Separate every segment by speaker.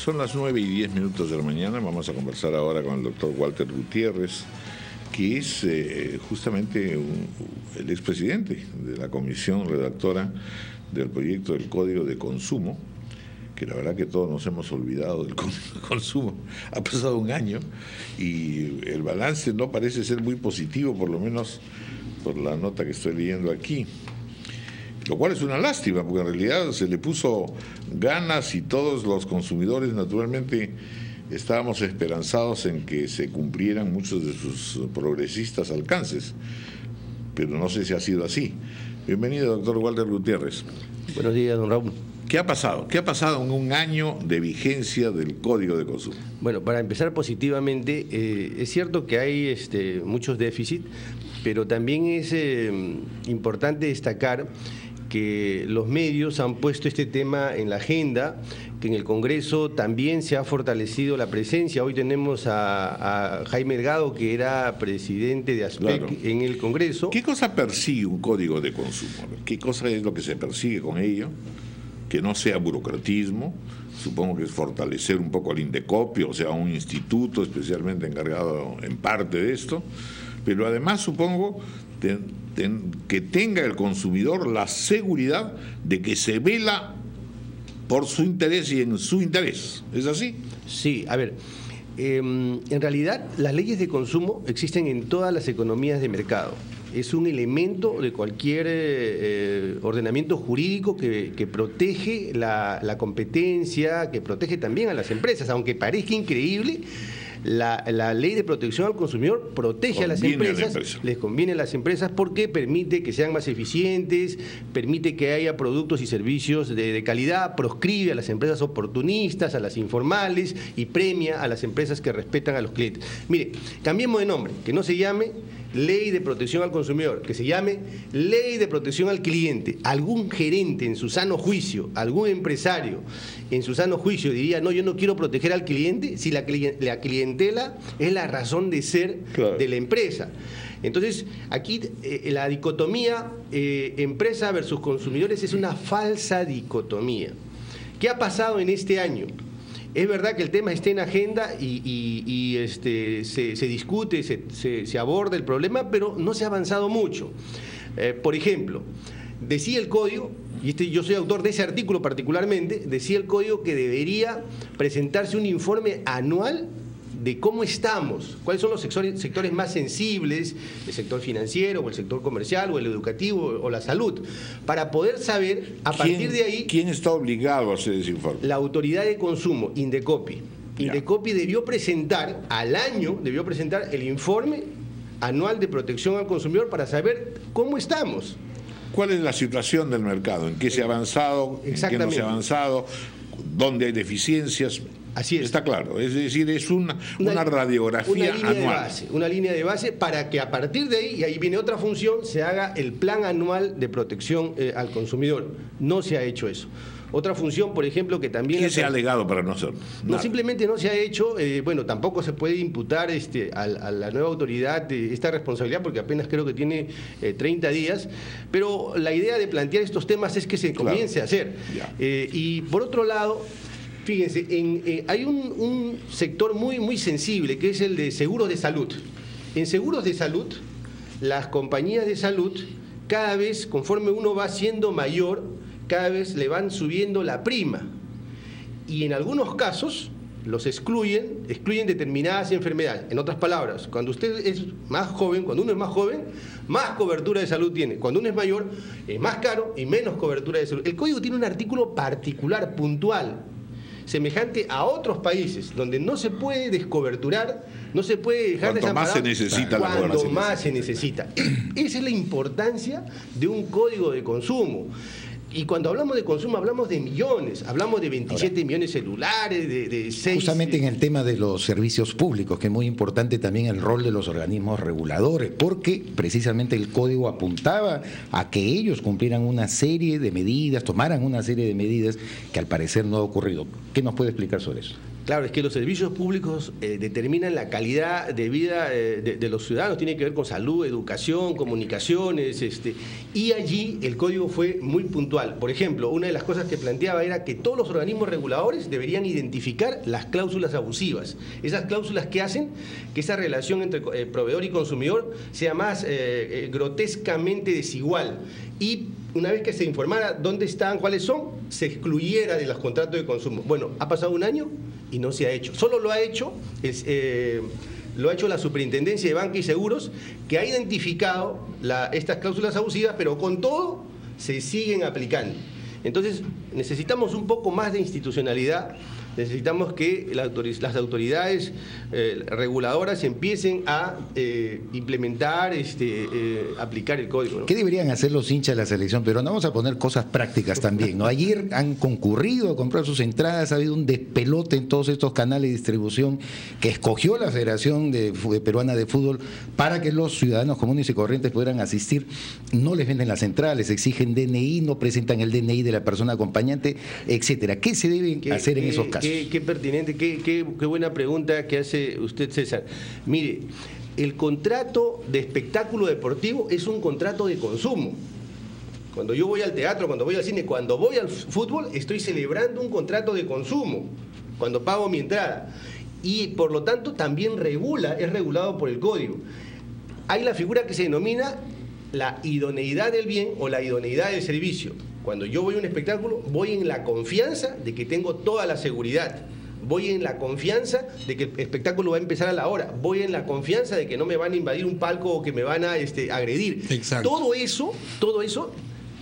Speaker 1: Son las 9:10 de la mañana. Vamos a conversar ahora con el doctor Walter Gutiérrez, que es justamente el expresidente de la comisión redactora del proyecto del Código de Consumo, que la verdad que todos nos hemos olvidado del Código de Consumo. Ha pasado un año y el balance no parece ser muy positivo, por lo menos por la nota que estoy leyendo aquí. Lo cual es una lástima, porque en realidad se le puso ganas y todos los consumidores naturalmente estábamos esperanzados en que se cumplieran muchos de sus progresistas alcances, pero no sé si ha sido así. Bienvenido, doctor Walter Gutiérrez.
Speaker 2: Buenos días, don Raúl.
Speaker 1: ¿Qué ha pasado? ¿Qué ha pasado en un año de vigencia del Código de Consumo?
Speaker 2: Bueno, para empezar positivamente, es cierto que hay muchos déficits, pero también es importante destacar que los medios han puesto este tema en la agenda, que en el Congreso también se ha fortalecido la presencia. Hoy tenemos a Jaime Delgado, que era presidente de ASPEC, claro, en el Congreso.
Speaker 1: ¿Qué cosa persigue un código de consumo? ¿Qué cosa es lo que se persigue con ello? Que no sea burocratismo, supongo que es fortalecer un poco al Indecopi, o sea, un instituto especialmente encargado en parte de esto, pero además supongo que tenga el consumidor la seguridad de que se vela por su interés y en su interés. ¿Es así?
Speaker 2: Sí, a ver, en realidad las leyes de consumo existen en todas las economías de mercado. Es un elemento de cualquier ordenamiento jurídico que protege la competencia, que protege también a las empresas, aunque parezca increíble. La ley de protección al consumidor protege a las empresas, les conviene a las empresas porque permite que sean más eficientes, permite que haya productos y servicios de calidad, proscribe a las empresas oportunistas, a las informales y premia a las empresas que respetan a los clientes. Mire, cambiemos de nombre, que no se llame Ley de Protección al Consumidor, que se llame Ley de Protección al Cliente. Algún gerente en su sano juicio, algún empresario en su sano juicio diría, no, yo no quiero proteger al cliente, si la clientela es la razón de ser, claro, de la empresa. Entonces, aquí la dicotomía empresa versus consumidores es una falsa dicotomía. ¿Qué ha pasado en este año? Es verdad que el tema está en agenda y se discute, se aborda el problema, pero no se ha avanzado mucho. Por ejemplo, decía el código, y yo soy autor de ese artículo particularmente, decía el código que debería presentarse un informe anual de cómo estamos, cuáles son los sectores más sensibles, el sector financiero o el sector comercial o el educativo o la salud, para poder saber a partir de ahí...
Speaker 1: ¿Quién está obligado a hacer ese informe?
Speaker 2: La autoridad de consumo, Indecopi. Indecopi debió presentar al año, el informe anual de protección al consumidor para saber cómo estamos.
Speaker 1: ¿Cuál es la situación del mercado? ¿En qué se ha avanzado? ¿En qué no se ha avanzado? ¿Dónde hay deficiencias?
Speaker 2: Así es.
Speaker 1: Está claro, es decir, es una radiografía anual.
Speaker 2: Una línea de base para que a partir de ahí, y ahí viene otra función, se haga el plan anual de protección al consumidor. No se ha hecho eso. Otra función, por ejemplo, que también...
Speaker 1: ¿Qué se ha alegado para no hacerlo?
Speaker 2: No, simplemente no se ha hecho. Bueno, tampoco se puede imputar a la nueva autoridad esta responsabilidad, porque apenas creo que tiene 30 días, pero la idea de plantear estos temas es que se comience a hacer. Y por otro lado... Fíjense, hay un sector muy sensible, que es el de seguros de salud. En seguros de salud, las compañías de salud, cada vez, conforme uno va siendo mayor, cada vez le van subiendo la prima. Y en algunos casos los excluyen determinadas enfermedades. En otras palabras, cuando usted es más joven, cuando uno es más joven, más cobertura de salud tiene. Cuando uno es mayor, es más caro y menos cobertura de salud. El código tiene un artículo particular, puntual, semejante a otros países, donde no se puede descoberturar, no se puede dejar desamparado
Speaker 1: cuando más se necesita la cobertura.
Speaker 2: Cuando más se necesita. Esa es la importancia de un código de consumo. Y cuando hablamos de consumo hablamos de millones, hablamos de 27 millones celulares, de 6...
Speaker 3: Justamente en el tema de los servicios públicos, que es muy importante también el rol de los organismos reguladores, porque precisamente el código apuntaba a que ellos cumplieran una serie de medidas, tomaran una serie de medidas que al parecer no ha ocurrido. ¿Qué nos puede explicar sobre eso?
Speaker 2: Claro, es que los servicios públicos determinan la calidad de vida de los ciudadanos, tiene que ver con salud, educación, comunicaciones, y allí el código fue muy puntual. Por ejemplo, una de las cosas que planteaba era que todos los organismos reguladores deberían identificar las cláusulas abusivas, esas cláusulas que hacen que esa relación entre proveedor y consumidor sea más grotescamente desigual, y una vez que se informara dónde están, cuáles son, se excluyera de los contratos de consumo. Bueno, ha pasado un año y no se ha hecho. Solo lo ha hecho la Superintendencia de Banca y Seguros, que ha identificado estas cláusulas abusivas, pero con todo se siguen aplicando. Entonces necesitamos un poco más de institucionalidad, necesitamos que las autoridades reguladoras empiecen a implementar, aplicar el código, ¿no?
Speaker 3: ¿Qué deberían hacer los hinchas de la selección peruana? Vamos a poner cosas prácticas también, ¿no? Ayer han concurrido a comprar sus entradas, ha habido un despelote en todos estos canales de distribución que escogió la Federación Peruana de Fútbol para que los ciudadanos comunes y corrientes pudieran asistir. No les venden las entradas, les exigen DNI, no presentan el DNI de la persona acompañante, etcétera. ¿Qué se debe hacer en esos casos?
Speaker 2: Qué pertinente, qué buena pregunta que hace usted, César. Mire, el contrato de espectáculo deportivo es un contrato de consumo. Cuando yo voy al teatro, cuando voy al cine, cuando voy al fútbol, estoy celebrando un contrato de consumo, cuando pago mi entrada. Y por lo tanto también es regulado por el código. Hay la figura que se denomina la idoneidad del bien o la idoneidad del servicio. Cuando yo voy a un espectáculo, voy en la confianza de que tengo toda la seguridad. Voy en la confianza de que el espectáculo va a empezar a la hora. Voy en la confianza de que no me van a invadir un palco o que me van a agredir.
Speaker 4: Exacto.
Speaker 2: Todo eso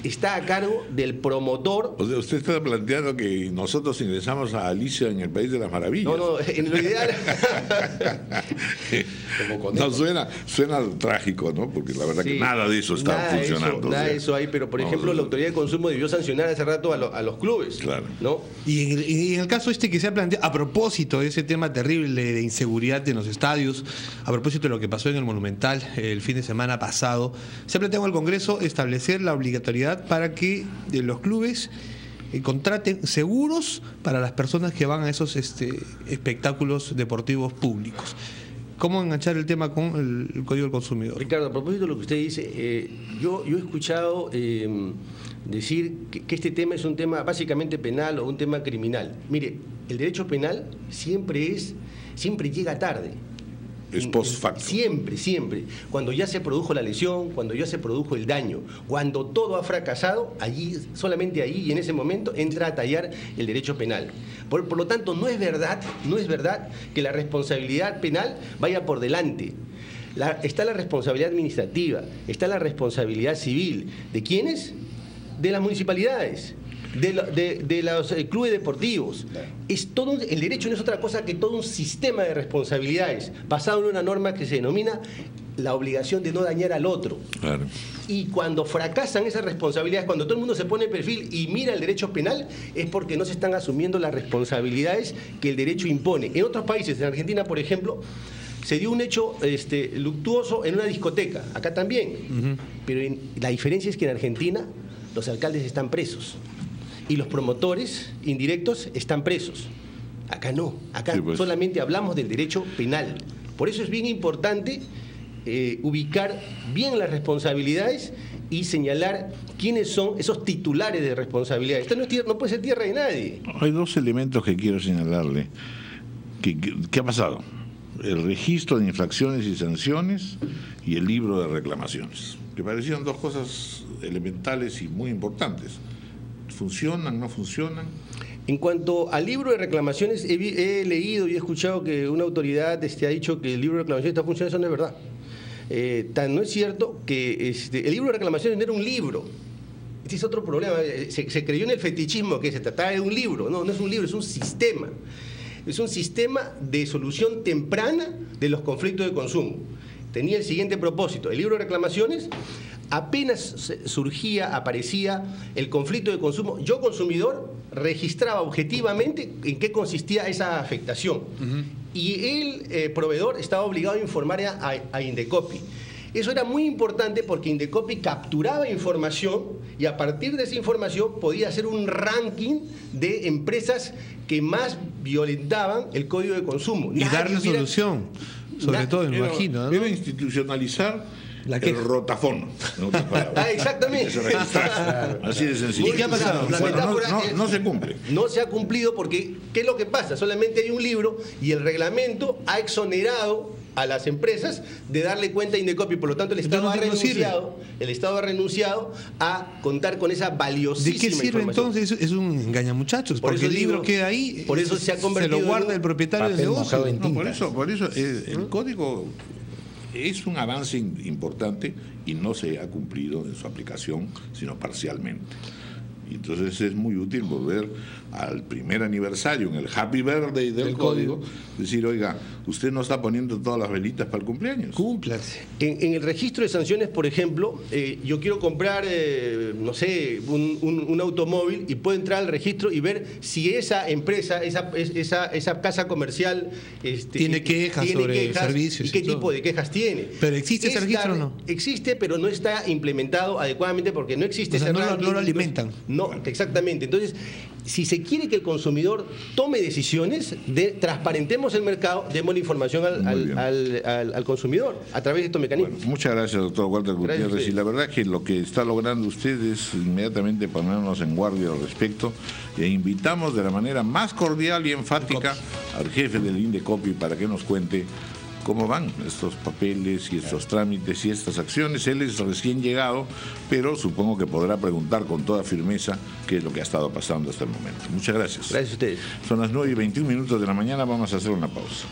Speaker 2: está a cargo del promotor.
Speaker 1: O sea, usted está planteando que nosotros ingresamos a Alicia en el País de las Maravillas.
Speaker 2: No, en lo ideal.
Speaker 1: No, suena trágico, ¿no? Porque la verdad que nada de eso está funcionando.
Speaker 2: Nada de eso hay, pero por ejemplo la Autoridad de Consumo debió sancionar hace rato a los clubes.
Speaker 1: Claro.
Speaker 2: ¿No?
Speaker 4: Y en el caso que se ha planteado, a propósito de ese tema terrible de inseguridad en los estadios, a propósito de lo que pasó en el Monumental el fin de semana pasado, se ha planteado al Congreso establecer la obligatoriedad para que los clubes contraten seguros para las personas que van a esos espectáculos deportivos públicos. ¿Cómo enganchar el tema con el Código del Consumidor?
Speaker 2: Ricardo, a propósito de lo que usted dice, yo he escuchado decir que este tema es un tema básicamente penal o un tema criminal. Mire, el derecho penal siempre llega tarde.
Speaker 1: Es post facto.
Speaker 2: Siempre. Cuando ya se produjo la lesión, cuando ya se produjo el daño, cuando todo ha fracasado, solamente ahí y en ese momento entra a tallar el derecho penal. Por lo tanto, no es verdad que la responsabilidad penal vaya por delante. Está la responsabilidad administrativa, está la responsabilidad civil. ¿De quiénes? De las municipalidades. De los clubes deportivos. El derecho no es otra cosa que todo un sistema de responsabilidades basado en una norma que se denomina la obligación de no dañar al otro.
Speaker 1: Claro.
Speaker 2: Y cuando fracasan esas responsabilidades, cuando todo el mundo se pone en perfil y mira el derecho penal, es porque no se están asumiendo las responsabilidades que el derecho impone. En otros países, en Argentina, por ejemplo, se dio un hecho luctuoso en una discoteca, acá también. Pero la diferencia es que en Argentina los alcaldes están presos y los promotores indirectos están presos. Acá no, acá sí, pues, solamente hablamos del derecho penal. Por eso es bien importante ubicar bien las responsabilidades y señalar quiénes son esos titulares de responsabilidades. Esto no puede ser tierra de nadie.
Speaker 1: Hay dos elementos que quiero señalarle. ¿Qué ha pasado? El registro de infracciones y sanciones y el libro de reclamaciones, que parecían dos cosas elementales y muy importantes. ¿Funcionan, no funcionan?
Speaker 2: En cuanto al libro de reclamaciones, he leído y he escuchado que una autoridad ha dicho que el libro de reclamaciones está funcionando. Eso no es verdad. No es cierto que el libro de reclamaciones no era un libro. Este es otro problema. Se creyó en el fetichismo que se trataba de un libro. No es un libro, es un sistema. Es un sistema de solución temprana de los conflictos de consumo. Tenía el siguiente propósito. El libro de reclamaciones, apenas aparecía el conflicto de consumo, yo consumidor registraba objetivamente en qué consistía esa afectación. Y el proveedor estaba obligado a informar a Indecopi. Eso era muy importante porque Indecopi capturaba información y a partir de esa información podía hacer un ranking de empresas que más violentaban el Código de Consumo.
Speaker 4: Y darle solución, sobre todo, me imagino, ¿no?
Speaker 1: Debe institucionalizar
Speaker 4: La
Speaker 1: el rotafón, en otras palabras.
Speaker 2: Exactamente.
Speaker 1: Así de sencillo.
Speaker 4: ¿Y qué ha pasado?
Speaker 2: La
Speaker 1: Bueno,
Speaker 2: metáfora
Speaker 1: no se cumple.
Speaker 2: No se ha cumplido porque, ¿qué es lo que pasa? Solamente hay un libro y el reglamento ha exonerado a las empresas de darle cuenta a Indecopy. Por lo tanto, el Estado, el Estado ha renunciado a contar con esa valiosísima
Speaker 4: ¿De qué sirve
Speaker 2: información.
Speaker 4: entonces? Es un engañamuchachos, porque el libro queda ahí,
Speaker 2: por eso se ha convertido
Speaker 4: lo guarda el propietario del negocio.
Speaker 1: No, por eso el código es un avance importante y no se ha cumplido en su aplicación, sino parcialmente. Y entonces es muy útil volver al primer aniversario, en el Happy Birthday del código, decir, oiga, usted no está poniendo todas las velitas para el cumpleaños.
Speaker 4: Cúmplase.
Speaker 2: En el registro de sanciones, por ejemplo, yo quiero comprar, no sé, un automóvil y puedo entrar al registro y ver si esa empresa, esa casa comercial
Speaker 4: tiene quejas sobre servicios
Speaker 2: y qué
Speaker 4: y todo.
Speaker 2: tipo de quejas tiene.
Speaker 4: ¿Pero existe ese registro o no?
Speaker 2: Existe, pero no está implementado adecuadamente porque no existe
Speaker 4: O sea,
Speaker 2: ese
Speaker 4: no
Speaker 2: ranking.
Speaker 4: lo alimentan.
Speaker 2: No, exactamente. Entonces, si se quiere que el consumidor tome decisiones, transparentemos el mercado, demos la información al consumidor a través de estos mecanismos.
Speaker 1: Bueno, muchas gracias, doctor Walter Gutiérrez. Y la verdad que lo que está logrando usted es inmediatamente ponernos en guardia al respecto. E invitamos de la manera más cordial y enfática al jefe del Indecopy para que nos cuente cómo van estos papeles y estos trámites y estas acciones. Él es recién llegado, pero supongo que podrá preguntar con toda firmeza qué es lo que ha estado pasando hasta el momento. Muchas gracias.
Speaker 2: Gracias a ustedes.
Speaker 1: Son las 9:21 de la mañana, vamos a hacer una pausa.